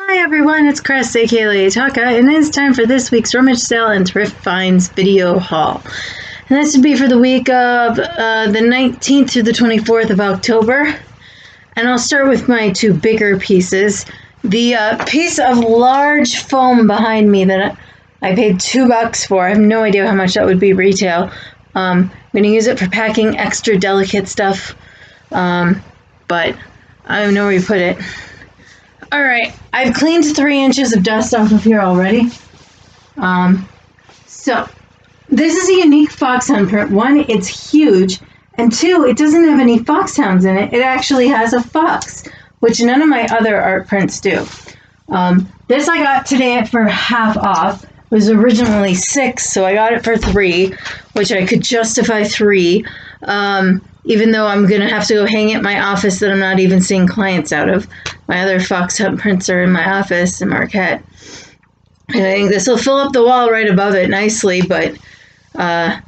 Hi everyone, it's Chris, aka Lady Taka, and it's time for this week's Rummage Sale and Thrift Finds video haul. And this would be for the week of the 19th through the 24th of October. And I'll start with my two bigger pieces. The piece of large foam behind me that I paid $2 for. I have no idea how much that would be retail. I'm going to use it for packing extra delicate stuff, but I don't know where you put it. Alright, I've cleaned 3 inches of dust off of here already. So, this is a unique foxhound print. 1, it's huge, and 2, it doesn't have any foxhounds in it. It actually has a fox, which none of my other art prints do. This I got today for half off. It was originally $6, so I got it for $3, which I could justify $3. Even though I'm going to have to go hang it in my office that I'm not even seeing clients out of. My other foxhound prints are in my office in Marquette. And I think this will fill up the wall right above it nicely, but I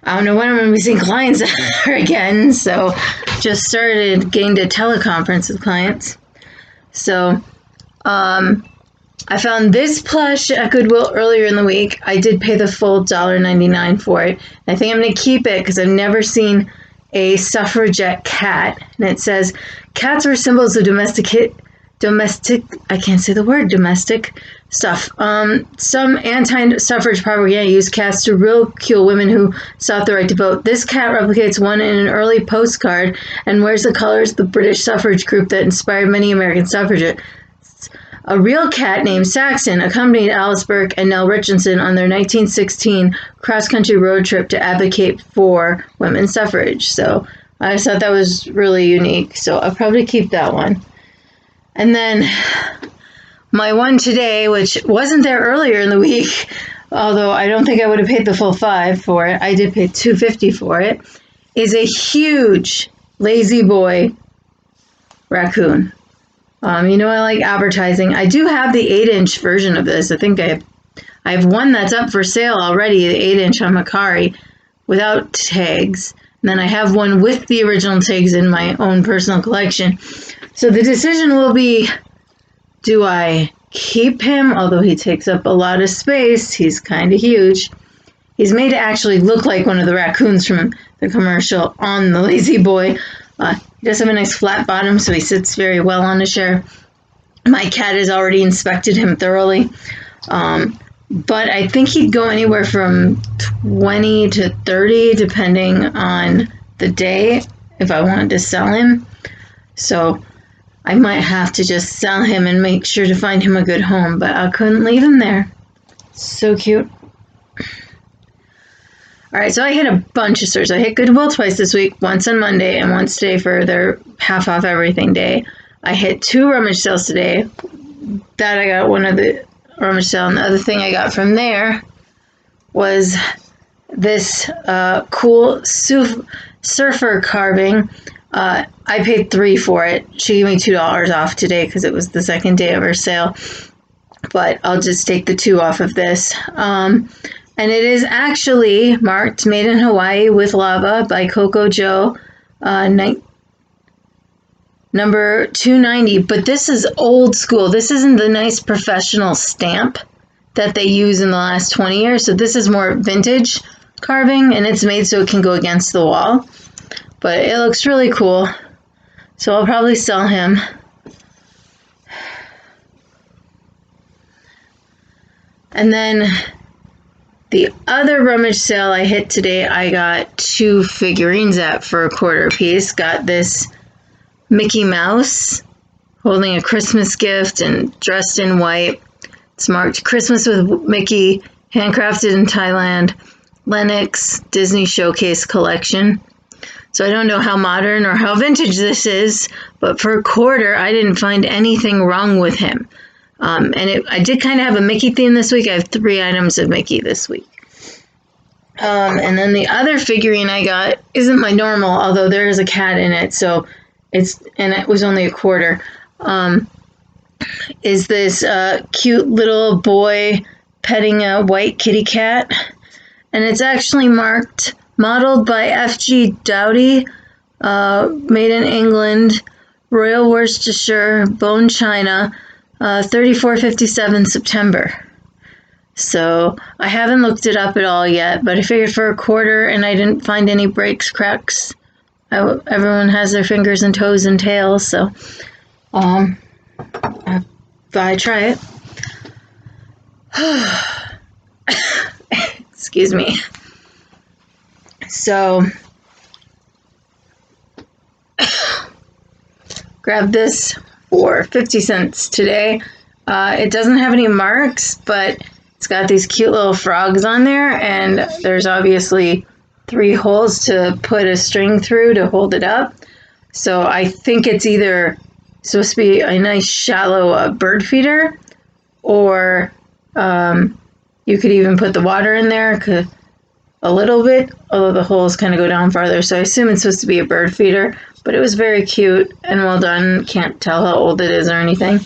don't know when I'm going to be seeing clients again, so just getting to teleconference with clients. So, I found this plush at Goodwill earlier in the week. I did pay the full $1.99 for it. I think I'm going to keep it because I've never seen a suffragette cat, and it says cats were symbols of domestic I can't say the word domestic stuff. Some anti-suffrage propaganda used cats to ridicule women who sought the right to vote. This cat replicates one in an early postcard and wears the colors of the British suffrage group that inspired many American suffragettes. A real cat named Saxon accompanied Alice Burke and Nell Richardson on their 1916 cross-country road trip to advocate for women's suffrage. So I just thought that was really unique. So I'll probably keep that one. And then my one today, which wasn't there earlier in the week, although I don't think I would have paid the full $5 for it. I did pay $2.50 for it. Is a huge lazy boy raccoon. I like advertising. I do have the 8-inch version of this. I think I have one that's up for sale already, the 8-inch on Macari, without tags. And then I have one with the original tags in my own personal collection. So the decision will be, do I keep him? Although he takes up a lot of space. He's kind of huge. He's made to actually look like one of the raccoons from the commercial on the Lazy Boy. He does have a nice flat bottom, so he sits very well on a chair. My cat has already inspected him thoroughly. But I think he'd go anywhere from 20 to 30, depending on the day, if I wanted to sell him. So I might have to just sell him and make sure to find him a good home, but I couldn't leave him there. So cute. Alright, so I hit a bunch of stores. I hit Goodwill twice this week, once on Monday and once today for their half off everything day. I hit 2 rummage sales today. That I got one of the rummage sale, and the other thing I got from there was this cool surfer carving. I paid $3 for it. She gave me $2 off today because it was the second day of her sale. But I'll just take the 2 off of this. And it is actually marked Made in Hawaii with Lava by Coco Joe, number 290. But this is old school. This isn't the nice professional stamp that they use in the last 20 years. So this is more vintage carving, and it's made so it can go against the wall. But it looks really cool. So I'll probably sell him. And then the other rummage sale I hit today, I got 2 figurines at for a $1/4 piece. Got this Mickey Mouse holding a Christmas gift and dressed in white. It's marked Christmas with Mickey, handcrafted in Thailand, Lenox Disney Showcase Collection. So I don't know how modern or how vintage this is, but for a $1/4, I didn't find anything wrong with him. I did kind of have a Mickey theme this week. I have 3 items of Mickey this week. And then the other figurine I got isn't my normal, although there is a cat in it, and it was only a $1/4. Is this cute little boy petting a white kitty cat. And it's actually modeled by F.G. Doughty, made in England, Royal Worcestershire, bone china. $34.57 September. So I haven't looked it up at all yet, but I figured for a quarter, and I didn't find any breaks, cracks. Everyone has their fingers and toes and tails, so I try it. Excuse me. So grab this for 50 cents today. It doesn't have any marks, but it's got these cute little frogs on there, and there's obviously 3 holes to put a string through to hold it up. So I think it's either supposed to be a nice shallow bird feeder, or you could even put the water in there a little bit, although the holes kind of go down farther. So I assume it's supposed to be a bird feeder, but it was very cute and well done. Can't tell how old it is or anything.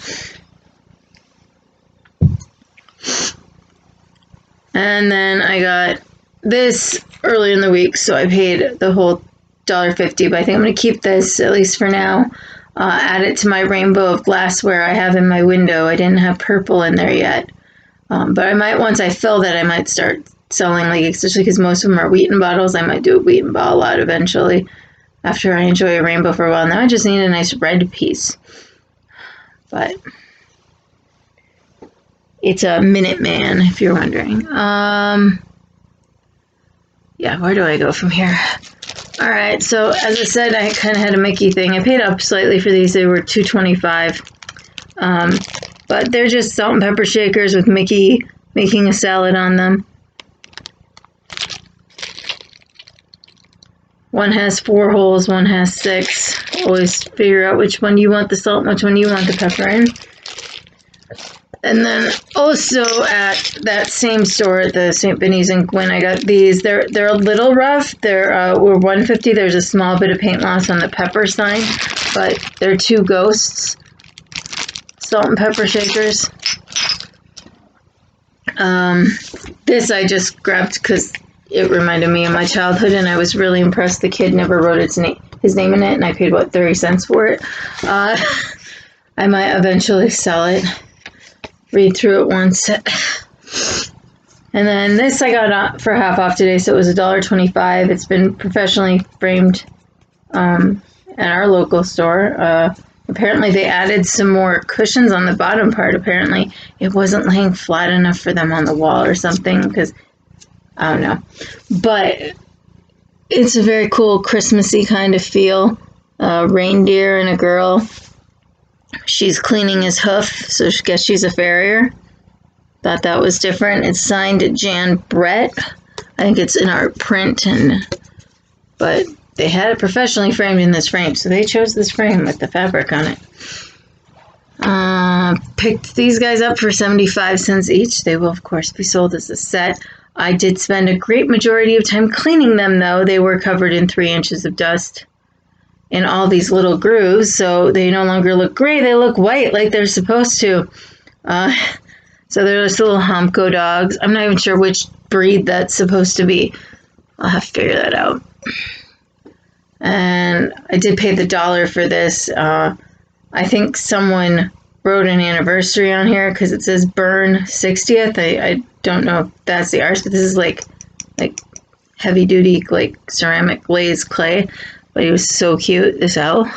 And then I got this early in the week, so I paid the whole $1.50, but I think I'm going to keep this, at least for now. Add it to my rainbow of glassware I have in my window. I didn't have purple in there yet. But I might, once I fill that, I might start selling, like, especially because most of them are Wheaton bottles. I might do a Wheaton bottle lot eventually after I enjoy a rainbow for a while. Now I just need a nice red piece. But it's a Minuteman, if you're wondering. Yeah, where do I go from here? All right, so as I said, I kind of had a Mickey thing. I paid up slightly for these. They were $2.25. But they're just salt and pepper shakers with Mickey making a salad on them. One has 4 holes, one has 6. Always figure out which one you want the salt and which one you want the pepper in. And then also at that same store, at the St. Benny's in Gwyn, I got these. They're a little rough. Were $1.50. There's a small bit of paint loss on the pepper sign, but they're 2 ghosts. Salt and pepper shakers. This I just grabbed because it reminded me of my childhood, and I was really impressed. The kid never wrote his name in it, and I paid, 30 cents for it. I might eventually sell it. Read through it once. And then this I got for half off today, so it was $1.25. It's been professionally framed at our local store. Apparently they added some more cushions on the bottom part. Apparently it wasn't laying flat enough for them on the wall or something, because I don't know. But it's a very cool Christmassy kind of feel. Reindeer and a girl. She's cleaning his hoof, so I guess she's a farrier. Thought that was different. It's signed Jan Brett. I think it's in our print, but they had it professionally framed in this frame, so they chose this frame with the fabric on it. Picked these guys up for 75 cents each. They will, of course, be sold as a set. I did spend a great majority of time cleaning them, though. They were covered in 3 inches of dust in all these little grooves, so they no longer look gray. They look white like they're supposed to. So they're just little Homco dogs. I'm not even sure which breed that's supposed to be. I'll have to figure that out. And I did pay the $1 for this. I think someone wrote an anniversary on here because it says burn 60th. I don't know if that's the artist, but this is like heavy duty, like ceramic glazed clay. But he was so cute, this owl.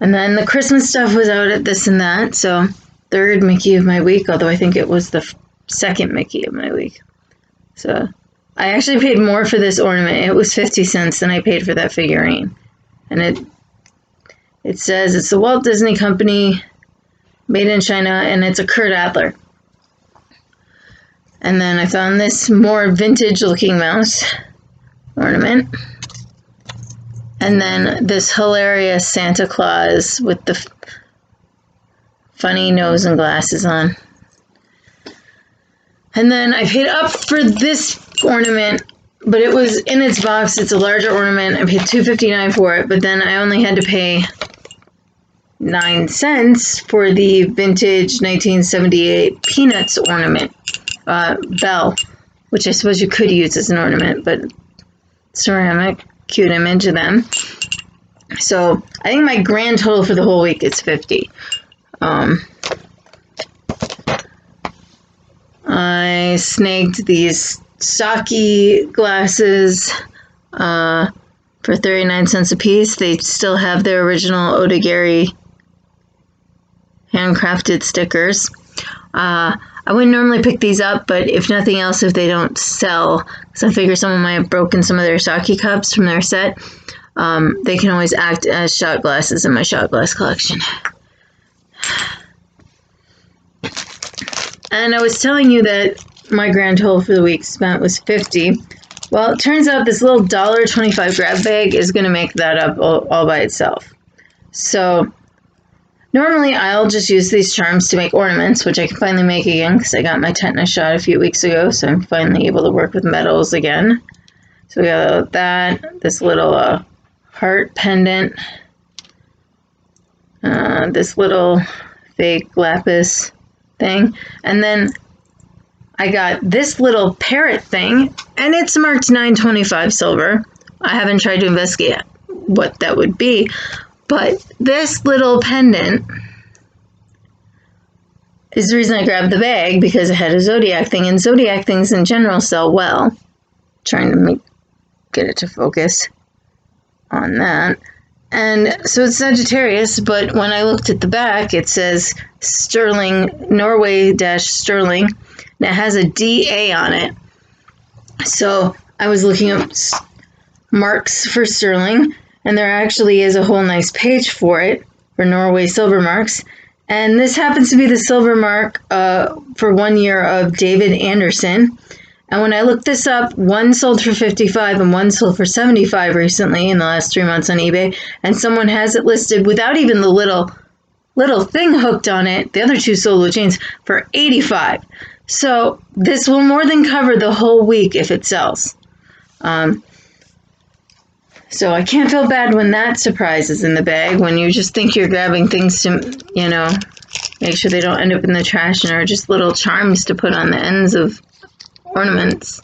And then the Christmas stuff was out at This and That, so 3rd Mickey of my week, although I think it was the 2nd Mickey of my week. So I actually paid more for this ornament. It was 50 cents than I paid for that figurine. And it says it's the Walt Disney Company, made in China, and it's a Kurt Adler. And then I found this more vintage looking mouse ornament. And then this hilarious Santa Claus with the funny nose and glasses on. And then I paid up for this ornament, but it was in its box. It's a larger ornament. I paid $2.59 for it, but then I only had to pay 9 cents for the vintage 1978 Peanuts ornament, bell, which I suppose you could use as an ornament, but ceramic. Cute image of them. So I think my grand total for the whole week is 50. I snagged these sake glasses for 39 cents a piece. They still have their original Odagiri handcrafted stickers. I wouldn't normally pick these up, but if nothing else, if they don't sell, because I figure someone might have broken some of their sake cups from their set, they can always act as shot glasses in my shot glass collection. And I was telling you that my grand total for the week spent was $50. Well, it turns out this little $1.25 grab bag is going to make that up all by itself. So normally I'll just use these charms to make ornaments, which I can finally make again because I got my tetanus shot a few weeks ago, so I'm finally able to work with metals again. So we got that, this little heart pendant, this little fake lapis thing, and then I got this little parrot thing, and it's marked $9.25 silver. I haven't tried to investigate what that would be, but this little pendant is the reason I grabbed the bag, because it had a zodiac thing, and zodiac things in general sell well. Trying to get it to focus on that. And so it's Sagittarius, but when I looked at the back, it says Sterling, Norway-Sterling, and it has a DA on it. So I was looking up marks for sterling, and there actually is a whole nice page for it, for Norway silver marks. And this happens to be the silver mark for 1 year of David Anderson. And when I looked this up, one sold for $55 and one sold for $75 recently in the last 3 months on eBay. And someone has it listed without even the little thing hooked on it. The other two sold with chains for $85. So this will more than cover the whole week if it sells. So I can't feel bad when that surprise is in the bag, when you just think you're grabbing things to, make sure they don't end up in the trash and are just little charms to put on the ends of ornaments.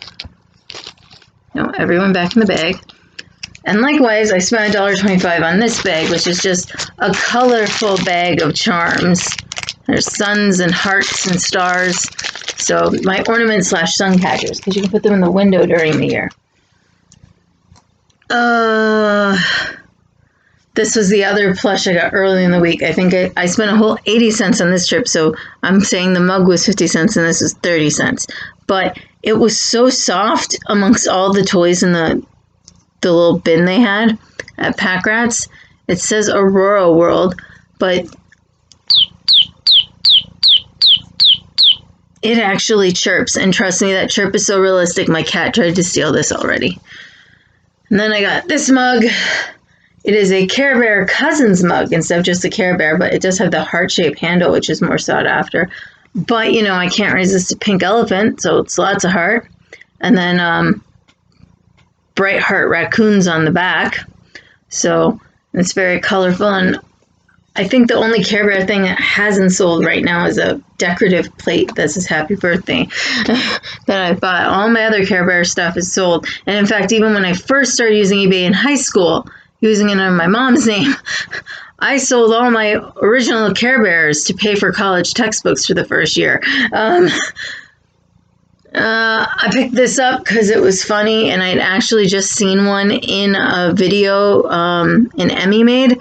Everyone back in the bag. And likewise, I spent $1.25 on this bag, which is just a colorful bag of charms. There's suns and hearts and stars. So my ornaments / sun catchers, because you can put them in the window during the year. This was the other plush I got early in the week. I think I spent a whole 80 cents on this trip, so I'm saying the mug was 50 cents and this was 30 cents. But it was so soft amongst all the toys in the little bin they had at Pack Rats. It says Aurora World, but it actually chirps. And trust me, that chirp is so realistic. My cat tried to steal this already. And then I got this mug. It is a Care Bear Cousins mug instead of just a Care Bear, but it does have the heart-shaped handle, which is more sought after. But, I can't resist a pink elephant, so it's lots of heart. And then bright heart raccoons on the back. So it's very colorful. And I think the only Care Bear thing that hasn't sold right now is a decorative plate that says happy birthday that I bought. All my other Care Bear stuff is sold. And in fact, even when I first started using eBay in high school, using it under my mom's name, I sold all my original Care Bears to pay for college textbooks for the first year. I picked this up because it was funny, and I'd actually just seen one in a video an Emmy made.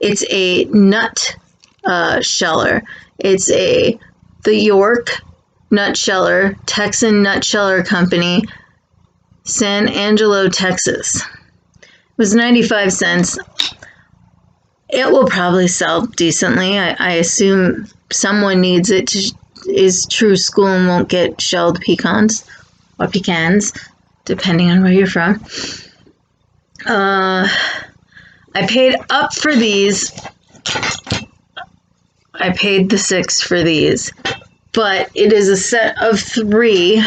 It's a nut sheller. It's the York nut sheller, Texan nut sheller company, San Angelo, Texas. It was 95 cents. It will probably sell decently. I assume someone needs it is true school and won't get shelled pecans or pecans, depending on where you're from. I paid up for these. I paid the $6 for these, but it is a set of 3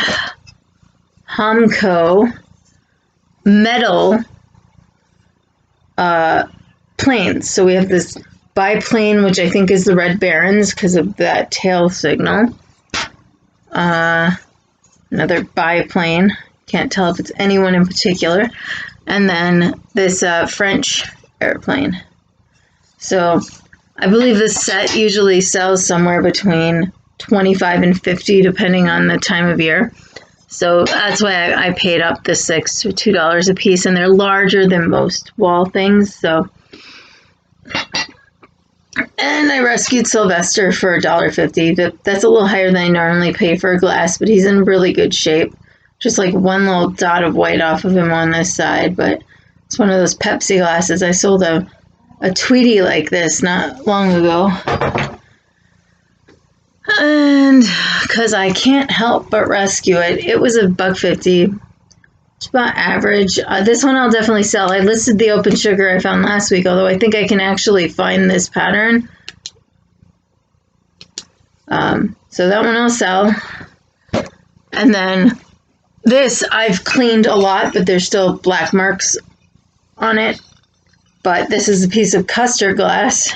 Hamco metal planes. So we have this biplane, which I think is the Red Barons because of that tail signal. Another biplane. Can't tell if it's anyone in particular. And then this French airplane. So I believe this set usually sells somewhere between 25 and 50 depending on the time of year. So that's why I paid up the 6 for $2 a piece, and they're larger than most wall things. So, and I rescued Sylvester for $1.50. That's a little higher than I normally pay for a glass, but he's in really good shape. Just like one little dot of white off of him on this side, but it's one of those Pepsi glasses. I sold a Tweety like this not long ago. And because I can't help but rescue it, it was $1.50. It's about average. This one I'll definitely sell. I listed the open sugar I found last week, although I think I can actually find this pattern. So that one I'll sell. And then this I've cleaned a lot, but there's still black marks on it. But this is a piece of custard glass.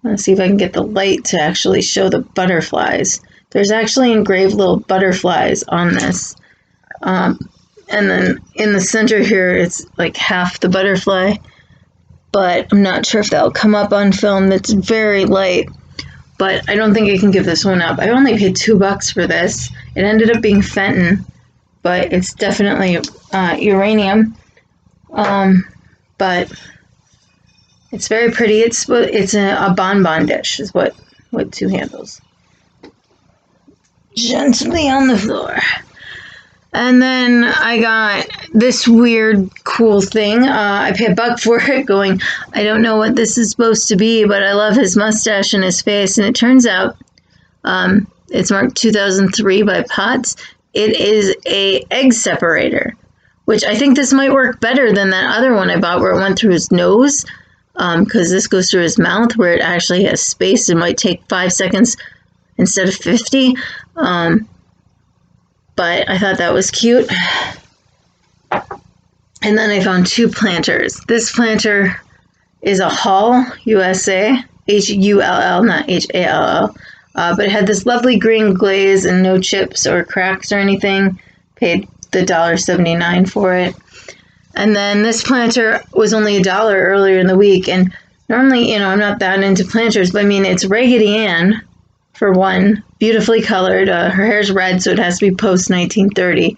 Let's see if I can get the light to actually show the butterflies. There's actually engraved little butterflies on this. And then in the center here, it's like half the butterfly. But I'm not sure if that'll come up on film. It's very light. But I don't think I can give this one up. I only paid $2 for this. It ended up being Fenton, but it's definitely uranium. But it's very pretty. It's a bonbon dish is what with 2 handles. Gently on the floor. And then I got this weird cool thing. I paid $1 for it going, I don't know what this is supposed to be, but I love his mustache and his face. And it turns out it's marked 2003 by Potts. It is a egg separator, which I think this might work better than that other one I bought where it went through his nose. Because this goes through his mouth where it actually has space. It might take 5 seconds instead of 50. But I thought that was cute. And then I found 2 planters. This planter is a Hull USA, Hull, not Hall. But it had this lovely green glaze and no chips or cracks or anything. Paid the $1.79 for it. And then this planter was only $1 earlier in the week. And normally, I'm not that into planters, but I mean, it's Raggedy Ann, for one, beautifully colored. Her hair's red, so it has to be post-1930.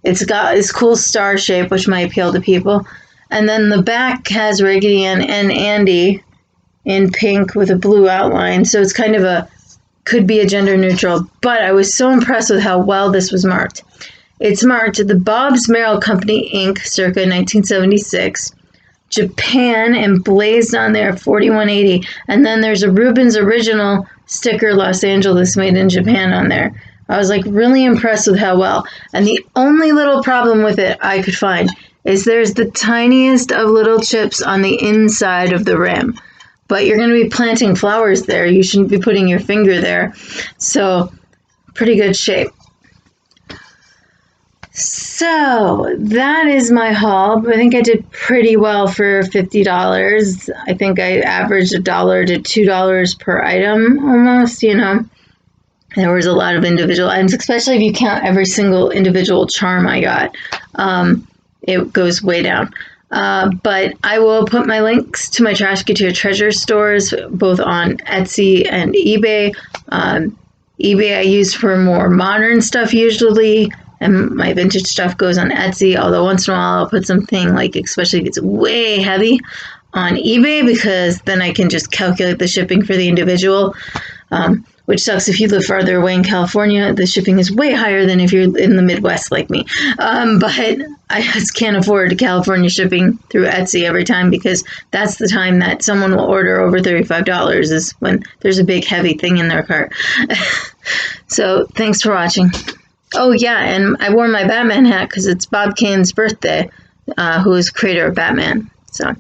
It's got this cool star shape, which might appeal to people. And then the back has Raggedy Ann and Andy in pink with a blue outline. So it's kind of could be a gender neutral. But I was so impressed with how well this was marked. It's marked the Bobbs Merrill Company, Inc., circa 1976, Japan, emblazed on there, 4180. And then there's a Rubens Original sticker, Los Angeles, made in Japan on there. I was like really impressed with how well. And the only little problem with it I could find is there's the tiniest of little chips on the inside of the rim. But you're going to be planting flowers there. You shouldn't be putting your finger there. So, pretty good shape. So that is my haul. I think I did pretty well for $50. I think I averaged $1 to $2 per item almost, There was a lot of individual items, especially if you count every single individual charm I got. It goes way down. But I will put my links to my Trashkateer Treasures stores, both on Etsy and eBay. eBay I use for more modern stuff usually. And my vintage stuff goes on Etsy, although once in a while I'll put something like, especially if it's way heavy, on eBay because then I can just calculate the shipping for the individual, which sucks if you live farther away in California. The shipping is way higher than if you're in the Midwest like me. But I just can't afford California shipping through Etsy every time because that's the time that someone will order over $35 is when there's a big heavy thing in their cart. So thanks for watching. Oh, yeah, and I wore my Batman hat because it's Bob Kane's birthday, who is creator of Batman. So